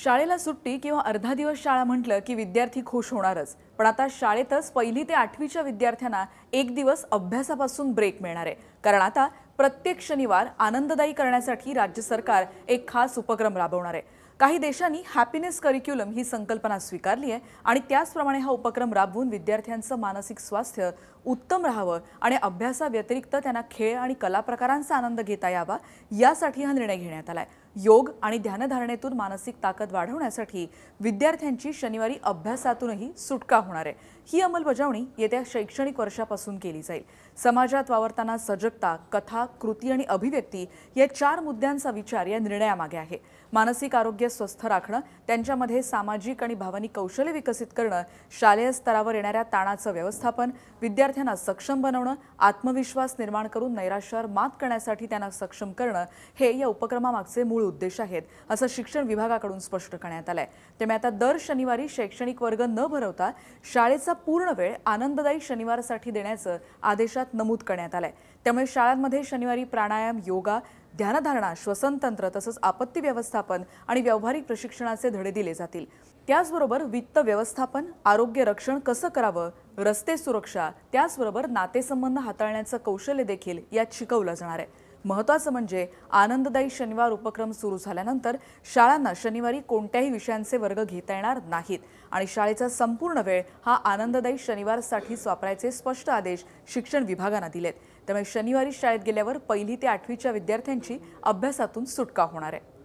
शाळेला सुट्टी किंवा अर्धा दिवस शाळा म्हटलं की विद्यार्थी खुश होणारच। पण आता शाळेतच पहिली ते 8वीच्या विद्यार्थ्यांना एक दिवस अभ्यासापासून ब्रेक मिळणार आहे। कारण आता प्रत्येक शनिवार आनंददायी करण्यासाठी राज्य सरकार एक खास उपक्रम राबवणार आहे। काही देशांनी हॅपीनेस करिक्युलम ही संकल्पना स्वीकारली आहे आणि त्याचप्रमाणे हा उपक्रम राबवून विद्यार्थ्यांचं मानसिक स्वास्थ्य उत्तम राहावं आणि अभ्यासाव्यतिरिक्त त्यांना खेळ आणि कला प्रकारांचा आनंद घेता यावा यासाठी हा निर्णय घेण्यात आलाय। योग आणि ध्यानधारणेतून मानसिक ताकद वाढवण्यासाठी विद्यार्थ्यांची शनिवारी अभ्यासातूनही सुटका होणार आहे। ही अंमलबजावणी येत्या शैक्षणिक वर्षापासून केली जाईल। समाजात वावरताना सजगता, कथा, कृती आणि अभिव्यक्ती या 4 मुद्द्यांचा विचार या निर्णयामागे आहे। मानसिक आरोग्य स्वस्थ राखणं, त्यांच्यामध्ये सामाजिक आणि भावनिक कौशल्य विकसित करणं, शालेय स्तरावर येणाऱ्या ताणाचं व्यवस्थापन, विद्यार्थ्यांना सक्षम बनवणं, आत्मविश्वास निर्माण करून नैराश्यावर मात करण्यासाठी त्यांना सक्षम करणं हे या उपक्रमामागचे मूळ उद्देश आहेत, असं शिक्षण विभागाकडून स्पष्ट करण्यात आलंय। त्यामुळे आता दर शनिवारी शैक्षणिक वर्ग न भरवता शाळेचा पूर्ण वेळ आनंददायी शनिवारसाठी देण्याचं आदेशात नमूद करण्यात आलंय। त्यामुळे शाळांमध्ये शनिवारी प्राणायाम, योगा, ध्यानधारणा, श्वसनतंत्र तसंच आपत्ती व्यवस्थापन आणि व्यावहारिक प्रशिक्षणाचे धडे दिले जातील। त्याचबरोबर वित्त व्यवस्थापन, आरोग्य रक्षण कसं करावं, रस्ते सुरक्षा, त्याचबरोबर नातेसंबंध हाताळण्याचं कौशल्य देखील यात शिकवलं जाणार आहे। महत्त्वाचं म्हणजे आनंददायी शनिवार उपक्रम सुरू झाल्यानंतर शाळांना शनिवारी कोणत्याही विषयांचे वर्ग घेता येणार नाहीत आणि शाळेचा संपूर्ण वेळ हा आनंददायी शनिवारसाठीच वापरायचे स्पष्ट आदेश शिक्षण विभागाने दिलेत। त्यामुळे शनिवारी शाळेत गेल्यावर पहिली ते 8वीच्या विद्यार्थ्यांची अभ्यासातून सुटका होणार आहे।